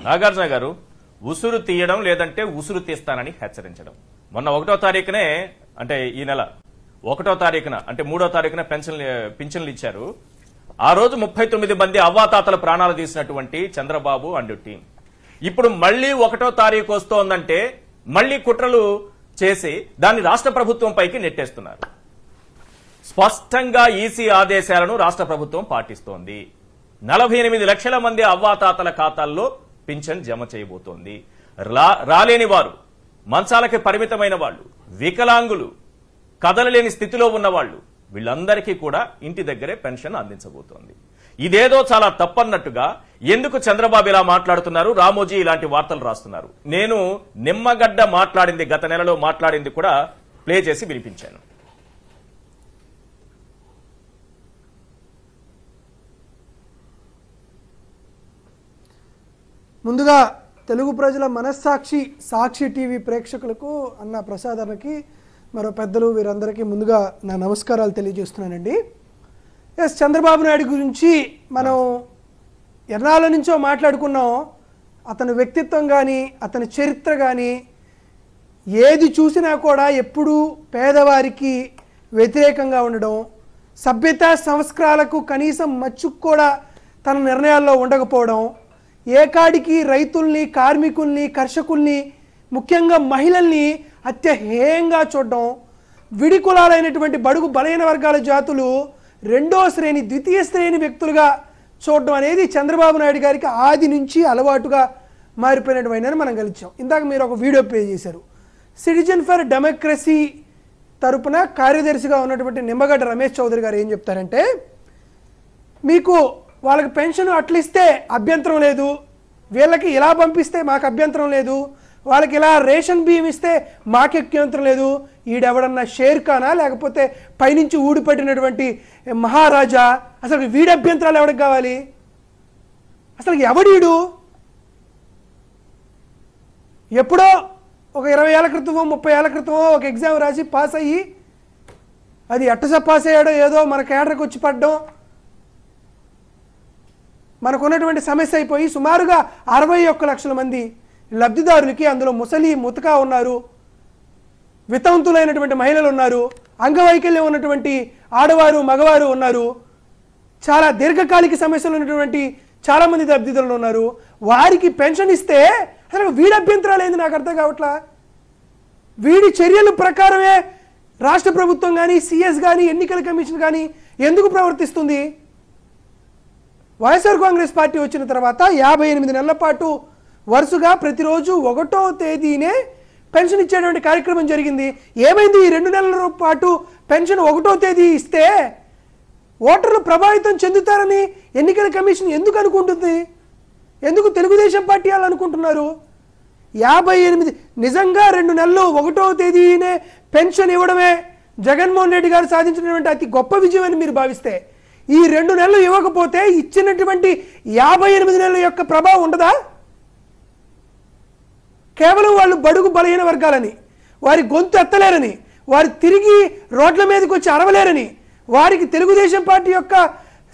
నాగార్జున గారు ఉసురు తీయడం లేదంటే ఉసురు తీస్తానని హెచ్చరించడం. మొన్న 1వ తారీఖునే అంటే ఈ నెల 1వ తారీఖున అంటే 3వ తారీఖున పింఛన్లు ఇచ్చారు. ఆ రోజు 39 మంది అవ్వాతాతల ప్రాణాలు తీసినటువంటి చంద్రబాబు అండ్ టీం ఇప్పుడు మళ్లీ 1వ తారీఖు వస్తోందంటే మళ్లీ కుట్రలు చేసి దాన్ని రాష్ట్ర ప్రభుత్వం పైకి నెట్టేస్తున్నారు. స్పష్టంగా ఈసీ ఆదేశాలను రాష్ట్ర ప్రభుత్వం పాటిస్తోంది. 48 లక్షల మంది అవ్వాతాతల ఖాతాల్లో పింఛన్ జమ చేయబోతోంది. రాలేని వారు, మంచాలకి పరిమితమైన వాళ్ళు, వికలాంగులు, కదలలేని స్థితిలో ఉన్న వాళ్ళు వీళ్ళందరికీ కూడా ఇంటి దగ్గరే పెన్షన్ అందించబోతోంది. ఇదేదో చాలా తప్పన్నట్టుగా ఎందుకు చంద్రబాబు ఇలా మాట్లాడుతున్నారు, రామోజీ ఇలాంటి వార్తలు రాస్తున్నారు? నేను నిమ్మగడ్డ మాట్లాడింది, గత నెలలో మాట్లాడింది కూడా ప్లే చేసి వినిపించాను. ముందుగా తెలుగు ప్రజల మనస్సాక్షి సాక్షి టీవీ ప్రేక్షకులకు అన్న ప్రసాదనకి మరో పెద్దలు వీరందరికీ ముందుగా నా నమస్కారాలు తెలియజేస్తున్నానండి. చంద్రబాబు నాయుడు గురించి మనం ఎన్నాళ్ళ నుంచో మాట్లాడుకున్నాం. అతని వ్యక్తిత్వం కానీ అతని చరిత్ర కానీ ఏది చూసినా కూడా ఎప్పుడూ పేదవారికి వ్యతిరేకంగా ఉండడం, సభ్యత సంస్కారాలకు కనీసం మచ్చుకు కూడా తన నిర్ణయాల్లో ఉండకపోవడం, ఏకాడికి రైతుల్ని, కార్మికుల్ని, కర్షకుల్ని, ముఖ్యంగా మహిళల్ని అత్యహేయంగా చూడడం, విడి కులాలైనటువంటి బడుగు బలైన వర్గాల జాతులు రెండో శ్రేణి, ద్వితీయ శ్రేణి వ్యక్తులుగా చూడడం అనేది చంద్రబాబు నాయుడు గారికి ఆది నుంచి అలవాటుగా మారిపోయినటువంటి మనం గెలిచాం. ఇందాక మీరు ఒక వీడియో ప్లే చేశారు. సిటిజన్ ఫర్ డెమోక్రసీ తరపున కార్యదర్శిగా ఉన్నటువంటి నిమ్మగడ్డ రమేష్ చౌదరి గారు ఏం చెప్తారంటే, మీకు వాళ్ళకి పెన్షన్ అట్లిస్తే అభ్యంతరం లేదు, వీళ్ళకి ఇలా పంపిస్తే మాకు అభ్యంతరం లేదు, వాళ్ళకి ఇలా రేషన్ బియ్యం ఇస్తే మాకు అభ్యంతరం లేదు, ఈడెవడన్నా షేర్ ఖానా లేకపోతే పైనుంచి ఊడిపట్టినటువంటి మహారాజా, అసలు వీడి అభ్యంతరాలు ఎవరికి కావాలి? అసలు ఎవడీడు? ఎప్పుడో ఒక 20 ఏళ్ల క్రితమో 30 ఏళ్ల క్రితమో ఒక ఎగ్జామ్ రాసి పాస్ అయ్యి అది ఎట్టస పాస్ అయ్యాడో ఏదో మన కేడర్కి వచ్చి పడ్డం మనకున్నటువంటి సమస్య అయిపోయి సుమారుగా 61 లక్షల మంది లబ్ధిదారులకి, అందులో ముసలి ముతకా ఉన్నారు, వితంతులైనటువంటి మహిళలు ఉన్నారు, అంగవైకల్యం ఉన్నటువంటి ఆడవారు మగవారు ఉన్నారు, చాలా దీర్ఘకాలిక సమస్యలు ఉన్నటువంటి చాలామంది లబ్ధిదారులు ఉన్నారు. వారికి పెన్షన్ ఇస్తే అసలు వీడి అభ్యంతరాలు ఏంది నాకు అర్థం కావట్లా. వీడి చర్యల ప్రకారమే రాష్ట్ర ప్రభుత్వం కానీ, సిఎస్ కానీ, ఎన్నికల కమిషన్ కానీ ఎందుకు ప్రవర్తిస్తుంది? వైఎస్ఆర్ కాంగ్రెస్ పార్టీ వచ్చిన తర్వాత 58 నెలల పాటు వరుసగా ప్రతిరోజు 1వ తేదీనే పెన్షన్ ఇచ్చేటువంటి కార్యక్రమం జరిగింది. ఏమైంది? ఈ 2 నెలల పాటు పెన్షన్ 1వ తేదీ ఇస్తే ఓటర్లు ప్రభావితం చెందుతారని ఎన్నికల కమిషన్ ఎందుకు అనుకుంటుంది? ఎందుకు తెలుగుదేశం పార్టీ వాళ్ళు అనుకుంటున్నారు? 58 నిజంగా 2 నెలలు 1వ తేదీనే పెన్షన్ ఇవ్వడమే జగన్మోహన్ రెడ్డి గారు సాధించినటువంటి అతి గొప్ప విజయం అని మీరు భావిస్తే, ఈ 2 నెలలు ఇవ్వకపోతే ఇచ్చినటువంటి 58 నెలల యొక్క ప్రభావం ఉండదా? కేవలం వాళ్ళు బడుగు బలహీన వర్గాలని, వారి గొంతు ఎత్తలేరని, వారు తిరిగి రోడ్ల మీదకి వచ్చి అరవలేరని, వారికి తెలుగుదేశం పార్టీ యొక్క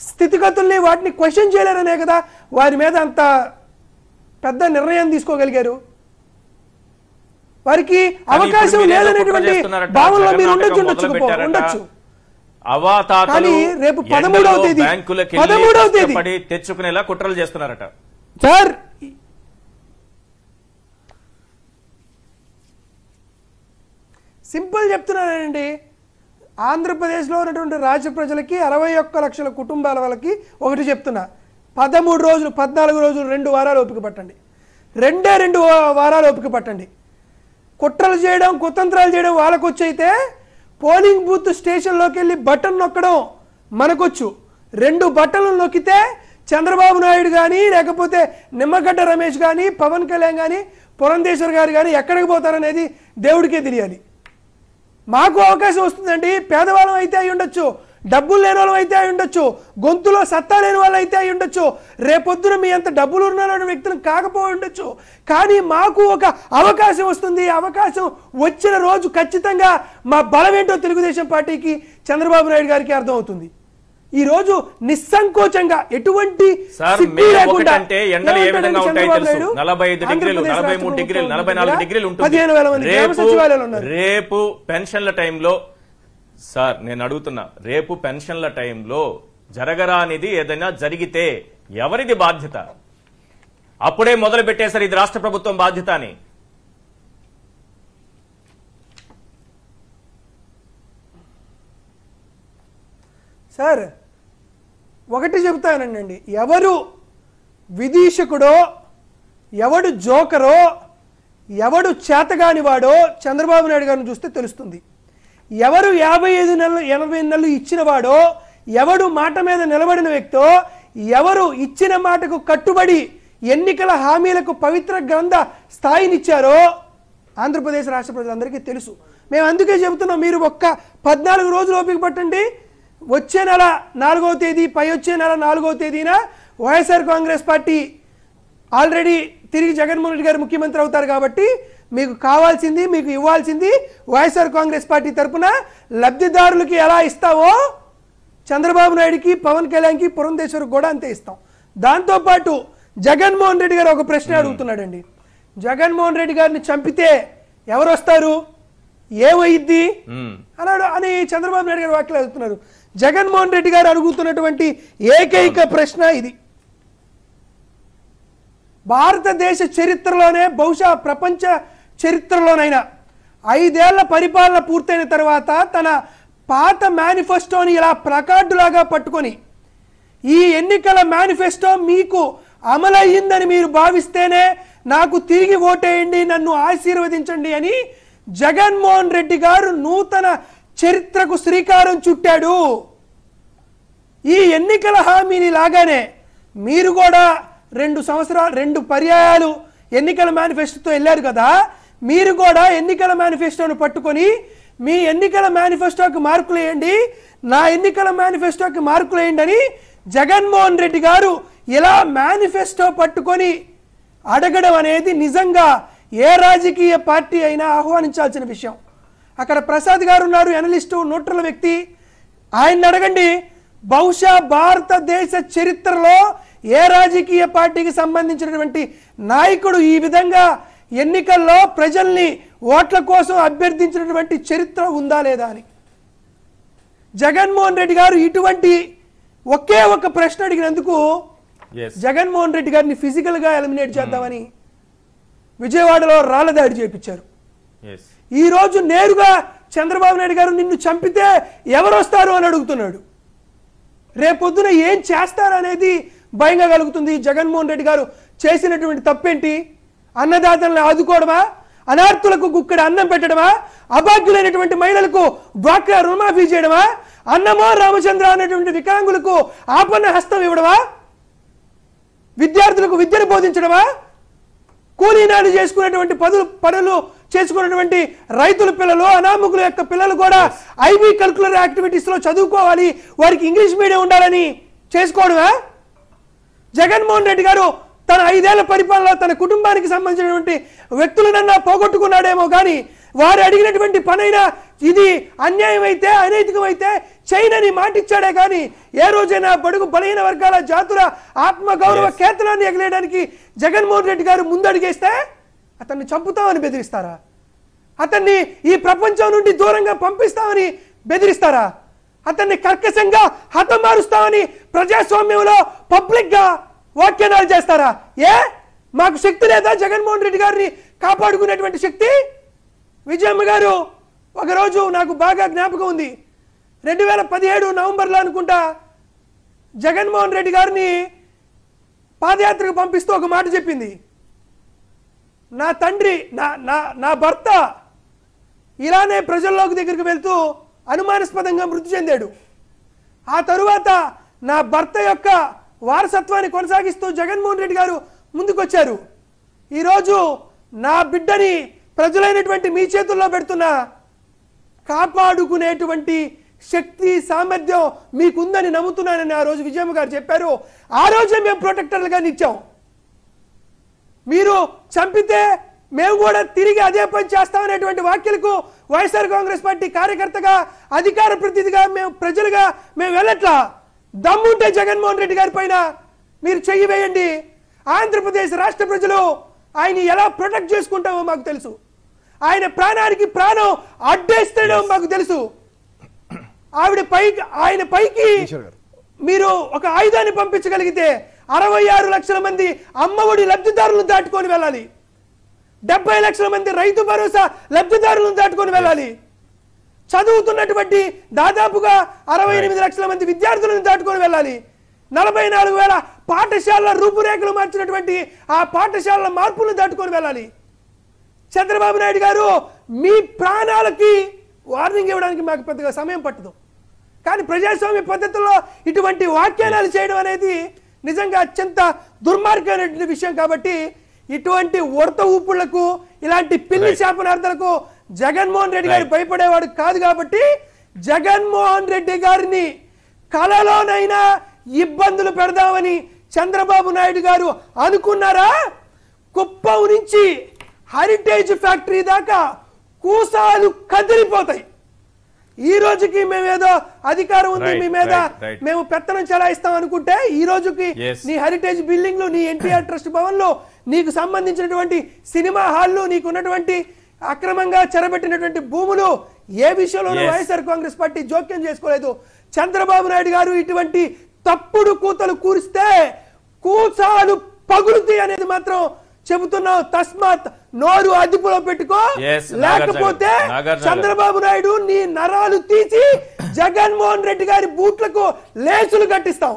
స్థితిగతుల్ని వాటిని క్వశ్చన్ చేయలేరనే కదా వారి మీద అంత పెద్ద నిర్ణయం తీసుకోగలిగారు. వారికి అవకాశం లేదనేటువంటి భావనలో మీరు ఉండొచ్చు. కానీ రేపు 13వ తేదీ తెచ్చుకునేలా కుట్రలు చేస్తున్నారట సార్. సింపుల్ చెప్తున్నానండి, ఆంధ్రప్రదేశ్లో ఉన్నటువంటి రాజ్య ప్రజలకి 61 లక్షల కుటుంబాల వాళ్ళకి ఒకటి చెప్తున్నా, 13 రోజులు 14 రోజులు 2 వారాలు ఓపిక పట్టండి, 2 వారాలు ఓపిక పట్టండి. కుట్రలు చేయడం, కుతంత్రాలు చేయడం వాళ్ళకొచ్చు. అయితే పోలింగ్ బూత్ స్టేషన్లోకి వెళ్ళి బటన్ నొక్కడం మనకొచ్చు. 2 బటన్లు నొక్కితే చంద్రబాబు నాయుడు కానీ, లేకపోతే నిమ్మగడ్డ రమేష్ కానీ, పవన్ కళ్యాణ్ కానీ, పురంధేశ్వర్ గారు కానీ ఎక్కడికి పోతారనేది దేవుడికే తెలియాలి. మాకు అవకాశం వస్తుందండి. పేదవాళ్ళం అయితే అయి ఉండొచ్చు, డబ్బులు లేని వాళ్ళం అయితే అయి ఉండొచ్చు, గొంతులో సత్తా లేని వాళ్ళు అయితే అయి ఉండొచ్చు, రేపొద్దున మీ అంత డబ్బులు ఉన్న వ్యక్తులు కాకపోయి ఉండొచ్చు. కానీ మాకు ఒక అవకాశం వస్తుంది. అవకాశం వచ్చిన రోజు ఖచ్చితంగా మా బలం ఏంటో తెలుగుదేశం పార్టీకి, చంద్రబాబు నాయుడు గారికి అర్థమవుతుంది. ఈ రోజు నిస్సంకోచంగా ఎటువంటి సార్ మే 1 అంటే ఎండలు ఏ విధంగా ఉంటాయి తెలుసు. 45 డిగ్రీలు, 43 డిగ్రీలు, 44 డిగ్రీలు ఉంటుంది. రేపు పెన్షన్ల టైంలో సార్ నేను అడుగుతున్నా, రేపు పెన్షన్ల టైంలో జరగరానిది ఏదైనా జరిగితే ఎవరిది బాధ్యత? అప్పుడే మొదలు పెట్టేశారు ఇది రాష్ట్ర ప్రభుత్వం బాధ్యత అని. సార్ ఒకటి చెబుతానండి, ఎవరు విదీషకుడో, ఎవడు జోకరో, ఎవడు చేతగాని వాడో చంద్రబాబు నాయుడు గారిని చూస్తే తెలుస్తుంది. ఎవరు 55 నెలలు 80 నెలలు ఇచ్చిన వాడో, ఎవడు మాట మీద నిలబడిన వ్యక్తో, ఎవరు ఇచ్చిన మాటకు కట్టుబడి ఎన్నికల హామీలకు పవిత్ర గ్రంథ స్థాయినిచ్చారో ఆంధ్రప్రదేశ్ రాష్ట్ర ప్రజలందరికీ తెలుసు. మేము అందుకే చెబుతున్నాం, మీరు ఒక్క 14 రోజులు ఓపిక పట్టండి. వచ్చే నెల 4వ తేదీ, పై వచ్చే నెల 4వ తేదీన వైఎస్ఆర్ కాంగ్రెస్ పార్టీ ఆల్రెడీ తిరిగి జగన్మోహన్ రెడ్డి గారు ముఖ్యమంత్రి అవుతారు కాబట్టి మీకు కావాల్సింది, మీకు ఇవ్వాల్సింది వైఎస్ఆర్ కాంగ్రెస్ పార్టీ తరఫున లబ్ధిదారులకి ఎలా ఇస్తావో చంద్రబాబు నాయుడికి, పవన్ కళ్యాణ్కి, పురంధేశ్వరికి కూడా అంతే ఇస్తాం. దాంతోపాటు జగన్మోహన్ రెడ్డి గారు ఒక ప్రశ్న అడుగుతున్నాడండి. జగన్మోహన్ రెడ్డి గారిని చంపితే ఎవరు వస్తారు, ఏమైద్ది అన్నాడు అని చంద్రబాబు నాయుడు గారు వ్యాఖ్యలు అడుగుతున్నారు. జగన్మోహన్ రెడ్డి గారు అడుగుతున్నటువంటి ఏకైక ప్రశ్న ఇది. భారతదేశ చరిత్రలోనే, బహుశా ప్రపంచ చరిత్రలోనైనా 5 ఏళ్ల పరిపాలన పూర్తయిన తర్వాత తన పాత మేనిఫెస్టోని ఇలా ప్లకార్డులాగా పట్టుకొని, ఈ ఎన్నికల మేనిఫెస్టో మీకు అమలయ్యిందని మీరు భావిస్తేనే నాకు తిరిగి ఓటేయండి, నన్ను ఆశీర్వదించండి అని జగన్మోహన్ రెడ్డి గారు నూతన చరిత్రకు శ్రీకారం చుట్టాడు. ఈ ఎన్నికల హామీని లాగానే మీరు కూడా 2 పర్యాయాలు ఎన్నికల మేనిఫెస్టోతో వెళ్ళారు కదా, మీరు కూడా ఎన్నికల మేనిఫెస్టోను పట్టుకొని మీ ఎన్నికల మేనిఫెస్టోకి మార్కులు వేయండి, నా ఎన్నికల మేనిఫెస్టోకి మార్కులు వేయండి అని జగన్మోహన్ రెడ్డి గారు ఇలా మేనిఫెస్టో పట్టుకొని అడగడం అనేది నిజంగా ఏ రాజకీయ పార్టీ అయినా ఆహ్వానించాల్సిన విషయం. అక్కడ ప్రసాద్ గారు ఉన్నారు, ఎనలిస్టు, న్యూట్రల్ వ్యక్తి, ఆయన్ని అడగండి. బహుశా భారతదేశ చరిత్రలో ఏ రాజకీయ పార్టీకి సంబంధించినటువంటి నాయకుడు ఈ విధంగా ఎన్నికల్లో ప్రజల్ని ఓట్ల కోసం అభ్యర్థించినటువంటి చరిత్ర ఉందా లేదా అని. జగన్మోహన్ రెడ్డి గారు ఇటువంటి ఒకే ఒక ప్రశ్న అడిగినందుకు జగన్మోహన్ రెడ్డి గారిని ఫిజికల్ గా ఎలిమినేట్ చేద్దామని విజయవాడలో రాళ్ల దాడి చేయించారు. ఈ రోజు నేరుగా చంద్రబాబు నాయుడు గారు నిన్ను చంపితే ఎవరు వస్తారు అని అడుగుతున్నాడు. రేపొద్దున ఏం చేస్తారనేది భయంగా కలుగుతుంది. జగన్మోహన్ రెడ్డి గారు చేసినటువంటి తప్పేంటి? అన్నదాతలను ఆదుకోవడమా, అనార్థులకు గుక్కడి అన్నం పెట్టడమా, అభాగ్యులైనటువంటి మహిళలకు డ్వాక్రా రుణమాఫీ చేయడమా, అన్నమో రామచంద్ర అనేటువంటి వికలాంగులకు ఆపన్న హస్తం ఇవ్వడమా, విద్యార్థులకు విద్యను బోధించడమా, కూలీనాలు చేసుకునేటువంటి పనులు చేసుకున్నటువంటి రైతుల పిల్లలు, అనామకుల యొక్క పిల్లలు కూడా ఐబీ కరిక్యులర్ యాక్టివిటీస్ లో చదువుకోవాలి, వారికి ఇంగ్లీష్ మీడియం ఉండాలని చేసుకోవడమా? జగన్మోహన్ రెడ్డి గారు తన 5 ఏళ్ల పరిపాలనలో తన కుటుంబానికి సంబంధించినటువంటి వ్యక్తులనన్నా పోగొట్టుకున్నాడేమో కానీ వారు అడిగినటువంటి పనైనా ఇది అన్యాయం అయితే, అనైతికమైతే చేయనని మాటిచ్చాడే కానీ ఏ రోజైనా బడుగు బలహీన వర్గాల జాతుల ఆత్మగౌరవ కేతనాన్ని ఎగలేయడానికి జగన్మోహన్ రెడ్డి గారు ముందడిగేస్తే అతన్ని చంపుతామని బెదిరిస్తారా? అతన్ని ఈ ప్రపంచం నుండి దూరంగా పంపిస్తామని బెదిరిస్తారా? అతన్ని కర్కశంగా హతమారుస్తామని ప్రజాస్వామ్యంలో పబ్లిక్ గా వ్యాఖ్యానాలు చేస్తారా? మాకు శక్తి లేదా జగన్మోహన్ రెడ్డి గారిని కాపాడుకునేటువంటి శక్తి? విజయమ్మ గారు ఒకరోజు నాకు బాగా జ్ఞాపకం ఉంది, 2017 నవంబర్లో అనుకుంటా జగన్మోహన్ రెడ్డి గారిని పాదయాత్రకు పంపిస్తూ ఒక మాట చెప్పింది. నా తండ్రి, నా భర్త ఇలానే ప్రజల్లోకి దగ్గరికి వెళ్తూ అనుమానాస్పదంగా మృతి చెందాడు. ఆ తరువాత నా భర్త యొక్క వారసత్వాన్ని కొనసాగిస్తూ జగన్మోహన్ రెడ్డి గారు ముందుకొచ్చారు. ఈరోజు నా బిడ్డని ప్రజలైనటువంటి మీ చేతుల్లో పెడుతున్నా, కాపాడుకునేటువంటి శక్తి సామర్థ్యం మీకుందని నమ్ముతున్నానని ఆ రోజు విజయమ్మ గారు చెప్పారు. ఆ రోజే మేము ప్రొటెక్టర్లుగా నిచ్చాం. మీరు చంపితే మేము కూడా తిరిగి అదే పని చేస్తామనేటువంటి వ్యాఖ్యలకు వైఎస్ఆర్ కాంగ్రెస్ పార్టీ కార్యకర్తగా, అధికార ప్రతినిధిగా, మేము ప్రజలుగా మేము వెళ్ళట్లా. దమ్ముంటే జగన్మోహన్ రెడ్డి గారి పైన మీరు చెయ్యి వేయండి. ఆంధ్రప్రదేశ్ రాష్ట్ర ప్రజలు ఆయన ఎలా ప్రొటెక్ట్ చేసుకుంటామో మాకు తెలుసు. ఆయన ప్రాణానికి ప్రాణం అడ్డేస్తాడో మాకు తెలుసు. ఆయన పైకి మీరు ఒక ఆయుధాన్ని పంపించగలిగితే 66 లక్షల మంది అమ్మఒడి లబ్ధిదారులను దాటుకొని వెళ్ళాలి. 70 లక్షల మంది రైతు భరోసా లబ్ధిదారులను దాటుకొని వెళ్ళాలి. చదువుతున్నటువంటి దాదాపుగా 68 లక్షల మంది విద్యార్థులను దాటుకొని వెళ్ళాలి. 44,000 పాఠశాలల రూపురేఖలు మార్చినటువంటి ఆ పాఠశాలల మార్పులను దాటుకొని వెళ్ళాలి. చంద్రబాబు నాయుడు గారు మీ ప్రాణాలకి వార్నింగ్ ఇవ్వడానికి మాకు పెద్దగా సమయం పట్టదు. కానీ ప్రజాస్వామ్య పద్ధతుల్లో ఇటువంటి వ్యాఖ్యానాలు చేయడం అనేది నిజంగా అత్యంత దుర్మార్గమైన విషయం. కాబట్టి ఇటువంటి ఉడత ఊపుళ్లకు, ఇలాంటి పిల్లి శాపనార్థాలకు జగన్మోహన్ రెడ్డి గారు భయపడేవాడు కాదు. కాబట్టి జగన్మోహన్ రెడ్డి గారిని కలలోనైనా ఇబ్బందులు పెడదామని చంద్రబాబు నాయుడు గారు అనుకున్నారా? కుప్పం నుంచి హెరిటేజ్ ఫ్యాక్టరీ దాకా కూసాలు కదిలిపోతాయి. ఈ రోజుకి మేమేదో అధికారం ఉంది మీ మీద, మేము పెత్తనం చెలాయిస్తాం అనుకుంటే ఈ రోజుకి నీ హెరిటేజ్ బిల్డింగ్లు, నీ ఎన్టీఆర్ ట్రస్ట్ భవన్లు, నీకు సంబంధించినటువంటి సినిమా హాల్లు, నీకు ఉన్నటువంటి అక్రమంగా చెరబెట్టినటువంటి భూములు, ఏ విషయంలోనూ వైఎస్ఆర్ కాంగ్రెస్ పార్టీ జోక్యం చేసుకోలేదు. చంద్రబాబు నాయుడు గారు ఇటువంటి తప్పుడు కూతలు కూరిస్తే కూసాలు పగులుతాయి అనేది మాత్రం చెబుతున్నావు. తస్మాత్ నోరు అదుపులో పెట్టుకో, లేకపోతే చంద్రబాబు నాయుడు నీ నరాలు తీసి జగన్మోహన్ రెడ్డి గారి బూట్లకు లేసులు కట్టిస్తాం.